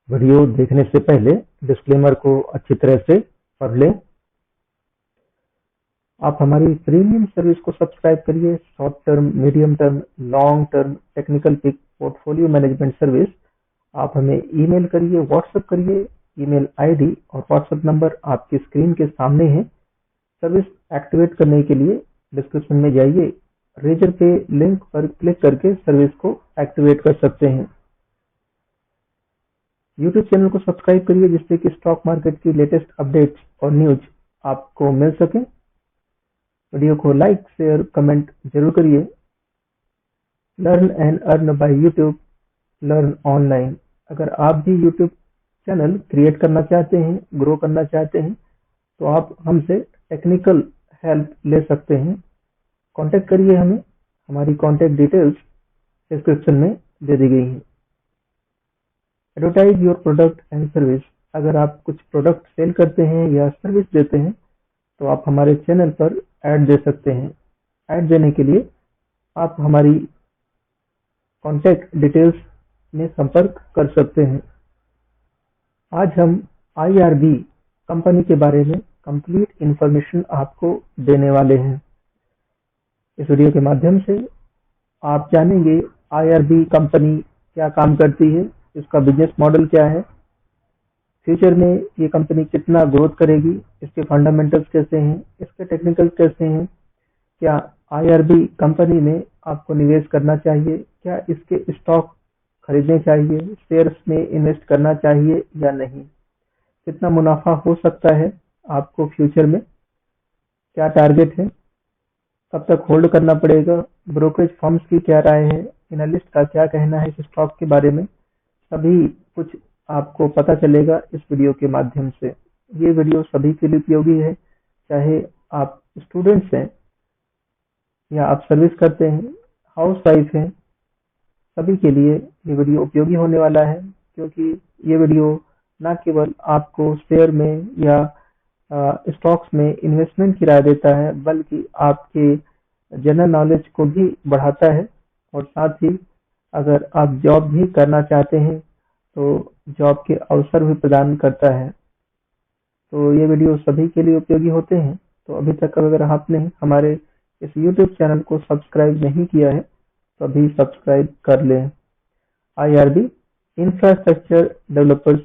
Video देखने से पहले डिस्क्लेमर को अच्छी तरह से पढ़ लें। आप हमारी प्रीमियम सर्विस को सब्सक्राइब करिए। Short term, medium term, long term technical pick portfolio management service आप हमें ईमेल करिए, व्हाट्सएप करिए। ईमेल आईडी और व्हाट्सएप नंबर आपकी स्क्रीन के सामने है। सर्विस एक्टिवेट करने के लिए डिस्क्रिप्शन में जाइए, रेजर पे लिंक पर क्लिक करके सर्विस को एक्टिवेट कर सकते हैं। यूट्यूब चैनल को सब्सक्राइब करिए जिससे कि स्टॉक मार्केट की लेटेस्ट अपडेट्स और न्यूज आपको मिल सके। वीडियो को लाइक, शेयर, कमेंट जरूर करिए। Learn and earn by YouTube, learn online. अगर आप भी यूट्यूब चैनल क्रिएट करना चाहते हैं, ग्रो करना चाहते हैं, तो आप हमसे टेक्निकल हेल्प ले सकते हैं। कांटेक्ट करिए हमें। हमारी कांटेक्ट डिटेल्स डिस्क्रिप्शन में दे दी गई हैं। Advertise your product and service. अगर आप कुछ प्रोडक्ट सेल करते हैं या सर्विस देते हैं तो आप हमारे चैनल पर ऐड दे सकते हैं। ऐड देने के लिए आप हमारी कांटेक्ट डिटेल्स में संपर्क कर सकते हैं। आज हम IRB कंपनी के बारे में कंप्लीट इंफॉर्मेशन आपको देने वाले हैं। इस वीडियो के माध्यम से आप जानेंगे IRB कंपनी क्या काम करती है, इसका बिजनेस मॉडल क्या है, फ्यूचर में ये कंपनी कितना ग्रोथ करेगी, इसके फंडामेंटल्स कैसे हैं, इसके टेक्निकल्स कैसे हैं, क्या IRB कंपनी में आपको निवेश करना चाहिए, क्या इसके स्टॉक खरीदने चाहिए, शेयर्स में इन्वेस्ट करना चाहिए या नहीं, कितना मुनाफा हो सकता है आपको फ्यूचर में, क्या टारगेट है, कब तक होल्ड करना पड़ेगा, ब्रोकरेज फर्म्स की क्या राय है, एनालिस्ट का क्या कहना है इस स्टॉक के बारे में, सभी कुछ आपको पता चलेगा इस वीडियो के माध्यम से। ये वीडियो सभी के लिए उपयोगी है, चाहे आप स्टूडेंट्स हैं या आप सर्विस करते हैं, हाउस वाइफ हैं, सभी के लिए ये वीडियो उपयोगी होने वाला है। क्योंकि ये वीडियो ना केवल आपको शेयर में या स्टॉक्स में इन्वेस्टमेंट की राय देता है, बल्कि आपके जनरल नॉलेज को भी बढ़ाता है और साथ ही अगर आप जॉब भी करना चाहते हैं तो जॉब के अवसर भी प्रदान करता है। तो ये वीडियो सभी के लिए उपयोगी होते हैं। तो अभी तक अगर आपने हमारे इस YouTube चैनल को सब्सक्राइब नहीं किया है तो अभी सब्सक्राइब कर लें। IRB infrastructure developers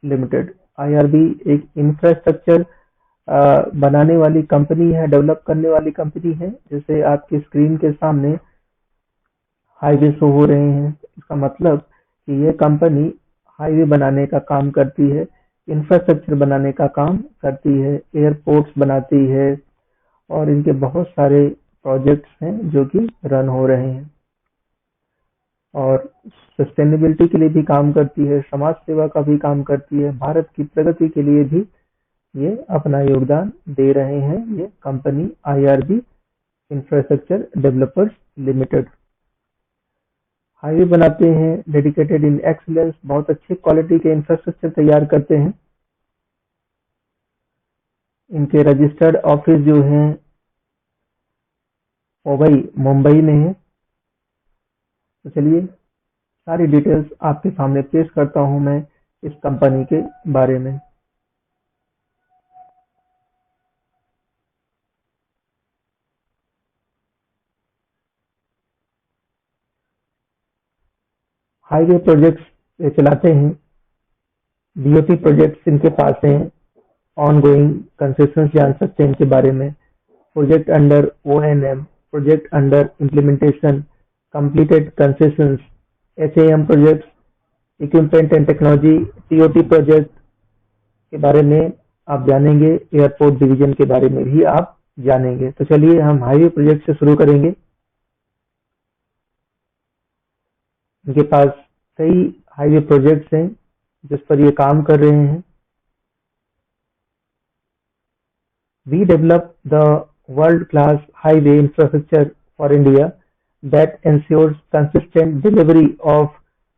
limited. IRB एक इंफ्रास्ट्रक्चर बनाने वाली कंपनी है, डेवलप करने वाली कंपनी है। जैसे आपकी स्क्रीन के सामने हाईवे शो हो रहे हैं, इसका मतलब कि ये कंपनी हाईवे बनाने का काम करती है, इंफ्रास्ट्रक्चर बनाने का काम करती है, एयरपोर्ट्स बनाती है और इनके बहुत सारे प्रोजेक्ट्स हैं जो कि रन हो रहे हैं और सस्टेनेबिलिटी के लिए भी काम करती है, समाज सेवा का भी काम करती है, भारत की प्रगति के लिए भी ये अपना योगदान दे रहे हैं। ये company IRB infrastructure developers limited highway बनाते हैं, डेडिकेटेड इन एक्सीलेंस, बहुत अच्छी क्वालिटी के इंफ्रास्ट्रक्चर तैयार करते हैं। इनके रजिस्टर्ड ऑफिस जो हैं वो भाई मुंबई में है। तो चलिए सारी डिटेल्स आपके सामने पेश करता हूं मैं इस कंपनी के बारे में। हाईवे प्रोजेक्ट्स ये चलाते हैं, BOT प्रोजेक्ट्स इनके पास हैं, ऑनगोइंग कंसेशंस जान सकते हैं इनके बारे में, project under ONM, project under implementation, completed concessions, HAM projects, equipment and technology, TOT project के बारे में आप जानेंगे, एयरपोर्ट डिवीजन के बारे में भी आप जानेंगे। तो चलिए हम हाईवे प्रोजेक्ट से शुरू करेंगे। इनके पास कई हाईवे प्रोजेक्ट्स हैं जिस पर ये काम कर रहे हैं। We develop the world-class highway infrastructure for India that ensures consistent delivery of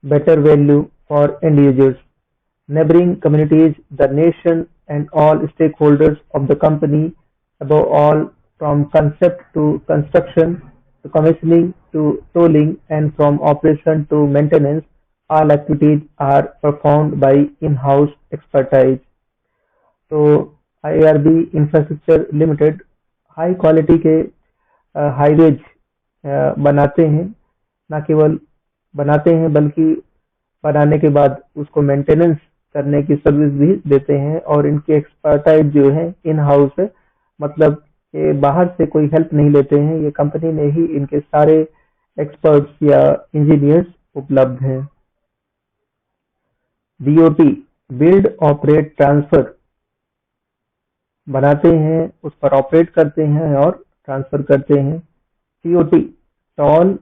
better value for end users, neighboring communities, the nation, and all stakeholders of the company. Above all, from concept to construction to commissioning to tolling and from operation to maintenance, all activities are performed by in-house expertise। तो IRB infrastructure limited high quality के highways बनाते हैं, ना केवल बनाते हैं बल्कि बनाने के बाद उसको मेंटेनेंस करने की सर्विस भी देते हैं। और इनकी एक्सपर्टाइज जो है इन हाउस है, मतलब ये बाहर से कोई हेल्प नहीं लेते हैं, ये कंपनी में ही इनके सारे एक्सपर्ट्स या इंजीनियर्स उपलब्ध हैं। बीओटी बिल्ड ऑपरेट ट्रांसफर बनाते हैं, उस पर ऑपरेट करते हैं और ट्रांसफर करते हैं। TOT toll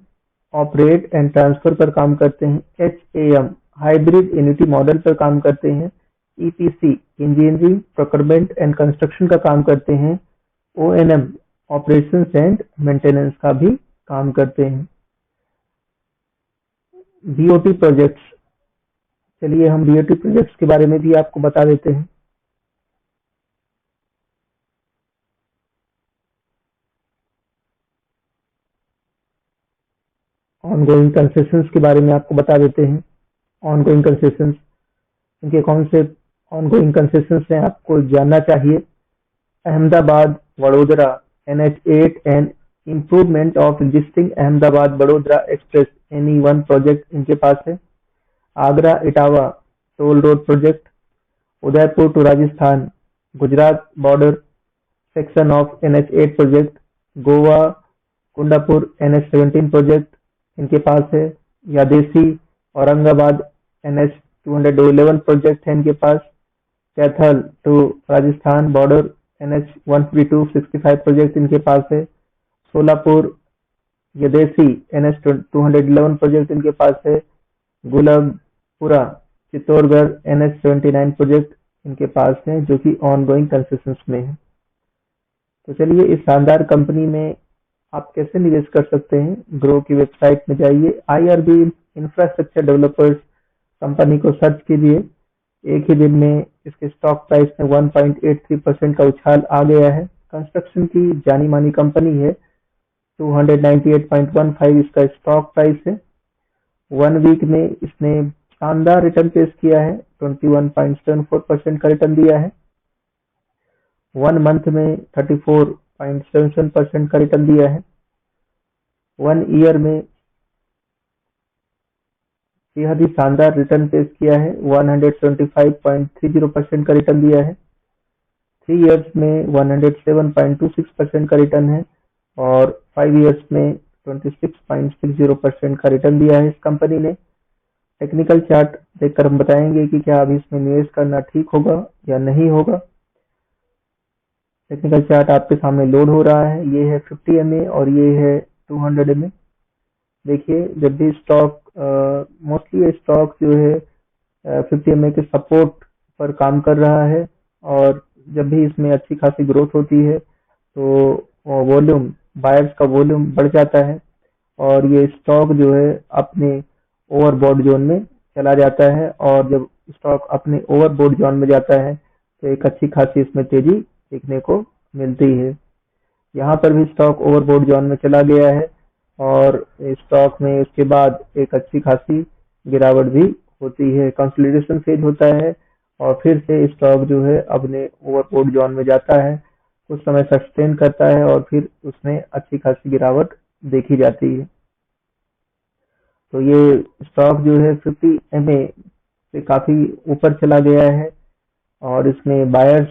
operate and transfer पर काम करते हैं। एचएएम हाइब्रिड एन्युटी मॉडल पर काम करते हैं। EPC engineering procurement and construction का काम करते हैं। ओएनएम ऑपरेशंस एंड मेंटेनेंस का भी काम करते हैं। बीओटी प्रोजेक्ट्स, चलिए हम बीओटी प्रोजेक्ट्स के बारे में भी आपको बता देते हैं। ऑनगोइंग कंसेशंस के बारे में आपको बता देते हैं। ऑनगोइंग कंसेशंस, इनके कौन से ऑनगोइंग कंसेशंस हैं आपको जानना चाहिए। Ahmedabad Vadodara NH8 and improvement of existing Ahmedabad Vadodara express NE1 project इनके पास है। Agra Etawah toll road project. Udaipur to Rajasthan Gujarat border section of NH8 project. Goa Kundapur NH17 project इनके पास है। यादेसी औरंगाबाद NH211 प्रोजेक्ट है इनके पास। Kaithal to Rajasthan border NH13265 project इनके पास है। सोलापुर यदेसी NH211 प्रोजेक्ट इनके पास है। गुलबपुरा चित्तौड़गढ़ NH79 प्रोजेक्ट इनके पास है, जो कि ऑनगोइंग कंसेशंस में है। तो चलिए इस शानदार कंपनी में आप कैसे निवेश कर सकते हैं, ग्रो की वेबसाइट में जाइए, IRB इंफ्रास्ट्रक्चर डेवलपर्स कंपनी को सर्च कीजिए। एक ही दिन में इसके स्टॉक प्राइस में 1.83% का उछाल आ गया है। कंस्ट्रक्शन की जानी मानी कंपनी है। 298.15 इसका स्टॉक प्राइस है। 1 वीक में इसने शानदार रिटर्न पेश किया है, 21.74% का रिटर्न दिया है। 1 मंथ में 34.77% का रिटर्न दिया है। 1 ईयर में बेहद ही शानदार रिटर्न पेश किया है, 125.30% का रिटर्न दिया है। 3 इयर्स में 107.26% का रिटर्न है और 5 इयर्स में 26.60% का रिटर्न दिया है इस कंपनी ने। टेक्निकल चार्ट देखकर हम बताएंगे कि क्या अभी इसमें निवेश करना ठीक होगा या नहीं होगा। टेक्निकल चार्ट आपके सामने लोड हो रहा है। ये है 50 MA और ये है 200 MA। देखिए जब भी स्टॉक मोस्टली ये स्टॉक जो है 50 MA के सपोर्ट पर काम कर रहा है, और जब भी इसमें अच्छी खासी ग्रोथ होती है तो वॉल्यूम, बायर्स का वॉल्यूम बढ़ जाता है और ये स्टॉक जो है अपने ओवरबॉट जोन में चला जाता है। और जब स्टॉक अपने ओवरबॉट जोन में जाता है तो एक अच्छी खासी इसमें तेजी देखने को मिलती है। यहाँ पर भी स्टॉक ओवरबॉट जोन में चला गया है और स्टॉक में उसके बाद एक अच्छी खासी गिरावट भी होती है, कंसोलिडेशन फेज होता है और फिर से स्टॉक जो है अपने ओवरबॉट जोन में जाता है, कुछ समय सस्टेन करता है और फिर उसमें अच्छी खासी गिरावट देखी जाती है। तो ये स्टॉक जो है 50 MA से काफी ऊपर चला गया है और इसमें बायर्स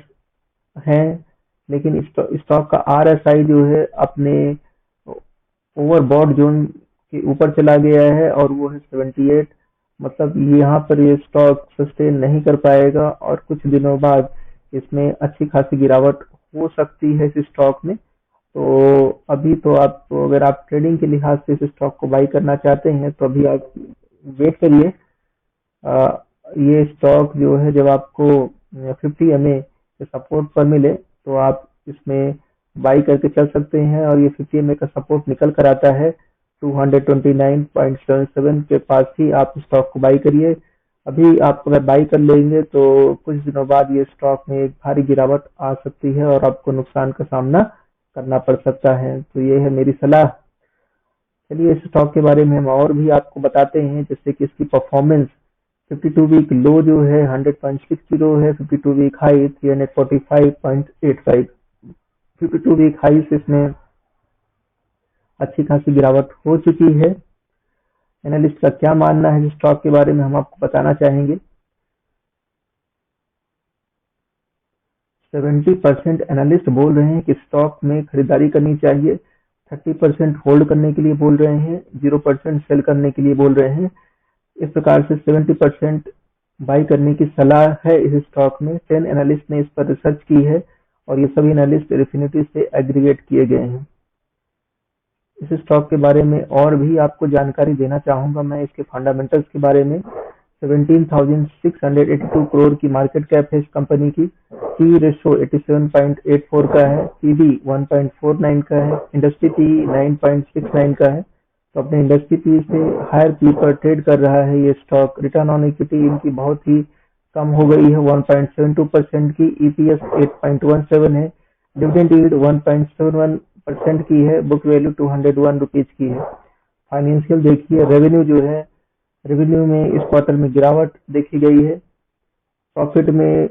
हैं, लेकिन स्टॉक का RSI जो है अपने ओवरबॉट जोन के ऊपर चला गया है और वो है 78। मतलब यहाँ पर ये स्टॉक सस्टेन नहीं कर पाएगा और कुछ दिनों बाद इसमें अच्छी खासी गिरावट हो सकती है इस स्टॉक में। तो अभी तो आप, तो अगर आप ट्रेडिंग के लिहाज से इस स्टॉक को बाई करना चाहते हैं तो अभी आप वेट करिए। ये स्टॉक जो है जब आपको 50 MA के सपोर्ट पर मिले तो आप इसमें बाई करके चल सकते हैं और ये 50 MA का सपोर्ट निकल कर आता है 229.77 के पास ही आप स्टॉक को बाई करिए। अभी आप अगर बाई कर लेंगे तो कुछ दिनों बाद ये स्टॉक में एक भारी गिरावट आ सकती है और आपको नुकसान का सामना करना पड़ सकता है। तो ये है मेरी सलाह। चलिए इस स्टॉक के बारे में हम और भी आपको बताते हैं, जैसे कि इसकी परफॉर्मेंस 52 वीक लो जो है 100.60 है, 52 वीक हाई 345.85। 52 वीक हाई से इसमें अच्छी खासी गिरावट हो चुकी है। एनालिस्ट का क्या मानना है इस स्टॉक के बारे में हम आपको बताना चाहेंगे। 70% एनालिस्ट बोल रहे हैं कि स्टॉक में खरीदारी करनी चाहिए, 30% होल्ड करने के लिए बोल रहे हैं, 0% सेल करने के लिए बोल रहे हैं। इस प्रकार से 70% बाई करने की सलाह है इस स्टॉक में। 10 एनालिस्ट ने इस पर रिसर्च की है और ये सभी एनालिस्ट रिफिनिटी से एग्रीगेट किए गए हैं। इस स्टॉक के बारे में और भी आपको जानकारी देना चाहूंगा मैं इसके फंडामेंटल्स के बारे में। 17,682 करोड़ की मार्केट कैप है इस कंपनी की। पी रेशो 87.84 का है, पीबी 1.49 का है, इंडस्ट्री पी 9.69 का है। तो अपने इंडस्ट्री पी से हायर पी पर ट्रेड कर रहा है ये स्टॉक। रिटर्न ऑन इक्विटी इनकी बहुत ही कम हो गई है, 1.72% की। ईपीएस 8.17 है, डिविडेंड यील्ड 1.71% की है, बुक वैल्यू 201 रुपीज की है। फाइनेंशियल देखिए, रेवेन्यू जो है, रेवेन्यू में इस क्वार्टर में गिरावट देखी गई है। प्रॉफिट में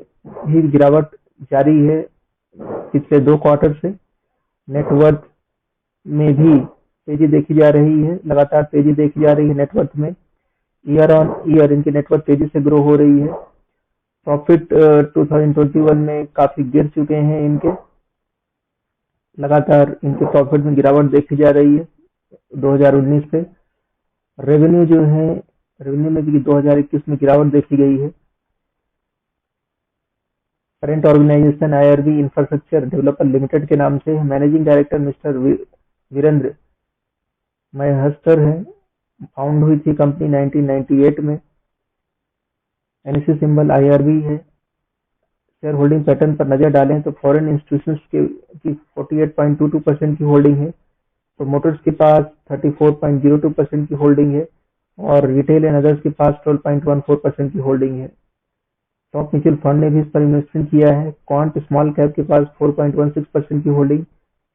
भी गिरावट जारी है पिछले 2 क्वार्टर से। नेटवर्थ में भी तेजी देखी जा रही है, लगातार तेजी देखी जा रही है नेटवर्थ में। ईयर ऑन ईयर इनकी नेटवर्थ तेजी से ग्रो हो रही है। प्रॉफिट 2021 में काफी गिर चुके हैं इनके, लगातार इनके प्रॉफिट में गिरावट देखी जा रही है 2019 से। रेवेन्यू जो है, रेवेन्यू में भी 2021 में गिरावट देखी गई है। Current organisation IRB infrastructure developer limited के नाम से है। Managing director mister Virendra Mhaiskar है। फाउंड हुई थी कंपनी 1998 में। एनएससी सिंबल आईआरबी है। शेयर होल्डिंग पैटर्न पर नजर डालें तो फॉरेन इंस्टीट्यूशंस की 48.22% की होल्डिंग है, प्रोमोटर्स के पास 34.02% की होल्डिंग है और रिटेल एंड अदर्स के पास 12.14% की होल्डिंग है। टॉप म्यूचुअल फंड ने भी इस पर इन्वेस्टमेंट किया है। क्वांट स्मॉल कैप के पास 4.16% की होल्डिंग,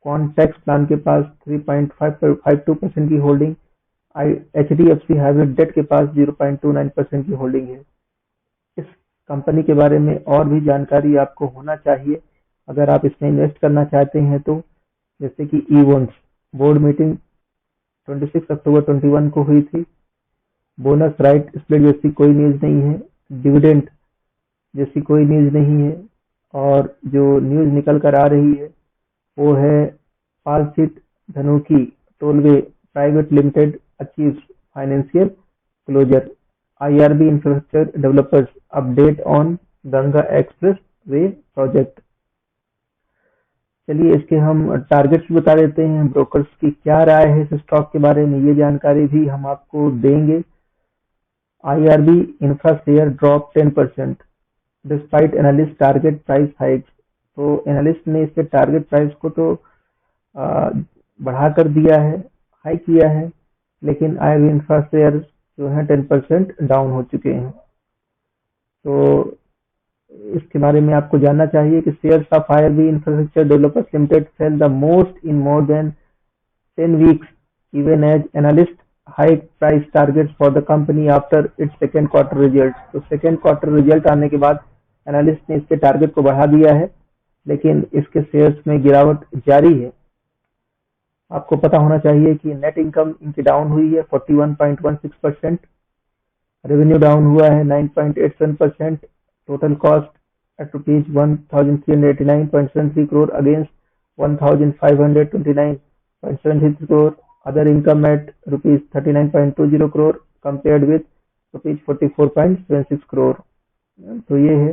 क्वांट टैक्स प्लान के पास 3.52% की होल्डिंग, एचडीएफसी हाइब्रिड डेट के पास 0.29% की होल्डिंग है। इस कंपनी के बारे में और भी जानकारी आपको होना चाहिए अगर आप इसमें इन्वेस्ट करना चाहते हैं तो, जैसे कि ईवोन्स बोर्ड मीटिंग 26 अक्टूबर 21 को हुई थी। बोनस राइट स्प्लिट जैसी कोई न्यूज नहीं है, डिविडेंड जैसी कोई न्यूज नहीं है, और जो न्यूज निकल कर आ रही है वो है पालसिट धनुकी tollway private limited achieves financial closure. IRB infrastructure developers update on Ganga expressway project. चलिए इसके हम टारगेट्स बता देते हैं, ब्रोकर्स की क्या राय है इस स्टॉक के बारे में ये जानकारी भी हम आपको देंगे। IRB infra share drop 10% despite analyst target price hikes. तो एनालिस्ट ने इसके टारगेट प्राइस को तो आ, बढ़ाकर दिया है, हाई किया है, लेकिन आईआरबी इंफ्रा शेयर जो है 10% डाउन हो चुके हैं। तो इसके बारे में आपको जानना चाहिए कि shares of IRB infrastructure developers limited fail the most in more than 10 weeks, even as analysts hike price targets for the company after its second quarter results। तो सेकेंड क्वार्टर रिजल्ट आने के बाद एनालिस्ट ने इसके target को बढ़ा दिया है, लेकिन इसके शेयर्स में गिरावट जारी है। आपको पता होना चाहिए कि नेट इनकम इनकी डाउन हुई है 41.16%, रेवेन्यू डाउन हुआ है 9.87%, total cost at rupees 1389.73 crore against 1529.73 crore, other income at rupees 39.20 crore compared with rupees 44.76 crore। तो ये है।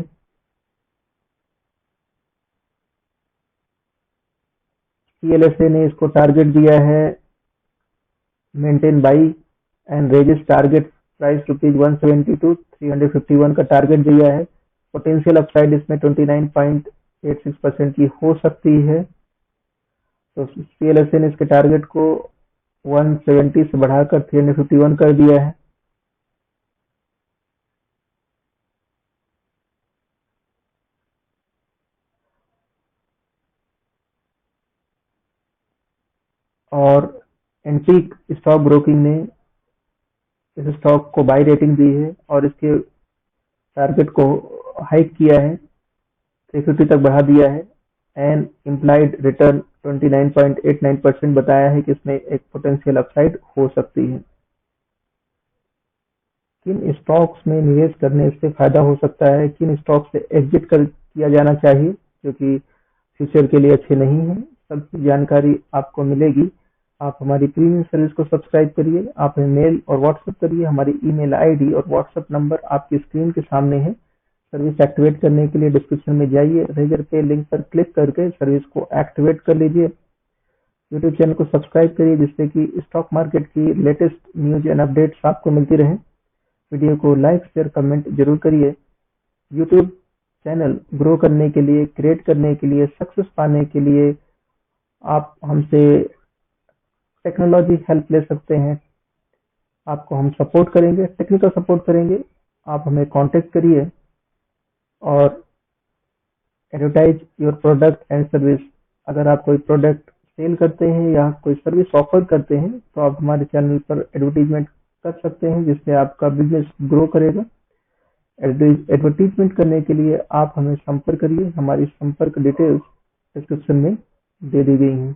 सीएलएसए ने इसको टारगेट दिया है maintain buy and raises target price rupees 172 351 का टारगेट दिया है। पोटेंशियल अपसाइड इसमें 29.86% की हो सकती है। तो सीएलएसए ने इसके टारगेट को 170 से बढ़ाकर 351 कर दिया है। और एंटीक स्टॉक ब्रोकिंग ने इस स्टॉक को बाय रेटिंग दी है और इसके टारगेट को हाइक किया है, 350 तक बढ़ा दिया है। एंड इम्प्लाइड रिटर्न 29.89% बताया है कि इसमें एक पोटेंशियल अपसाइड हो सकती है। किन स्टॉक्स में निवेश करने से फायदा हो सकता है, किन स्टॉक से एग्जिट कर किया जाना चाहिए जो कि फ्यूचर के लिए अच्छे नहीं है, सबकी जानकारी आपको मिलेगी। आप हमारी प्रीमियम सर्विस को सब्सक्राइब करिए, आप हमें मेल और व्हाट्सएप करिए। हमारी ईमेल आईडी और व्हाट्सएप नंबर आपकी स्क्रीन के सामने है। सर्विस एक्टिवेट करने के लिए डिस्क्रिप्शन में जाइए, रेजर पे लिंक पर क्लिक करके सर्विस को एक्टिवेट कर लीजिए। यूट्यूब चैनल को सब्सक्राइब करिए जिससे कि स्टॉक मार्केट की लेटेस्ट न्यूज एंड अपडेट्स आपको मिलती रहे। वीडियो को लाइक शेयर कमेंट जरूर करिए। यूट्यूब चैनल ग्रो करने के लिए, क्रिएट करने के लिए, सक्सेस पाने के लिए आप हमसे टेक्नोलॉजी हेल्प ले सकते हैं। आपको हम सपोर्ट करेंगे, टेक्निकल सपोर्ट करेंगे। आप हमें कांटेक्ट करिए और advertise your product and service. अगर आप कोई प्रोडक्ट सेल करते हैं या कोई सर्विस ऑफर करते हैं तो आप हमारे चैनल पर एडवर्टीजमेंट कर सकते हैं जिससे आपका बिजनेस ग्रो करेगा। एडवर्टीजमेंट करने के लिए आप हमें संपर्क करिए। हमारी संपर्क डिटेल्स डिस्क्रिप्शन में दे दी गई हैं।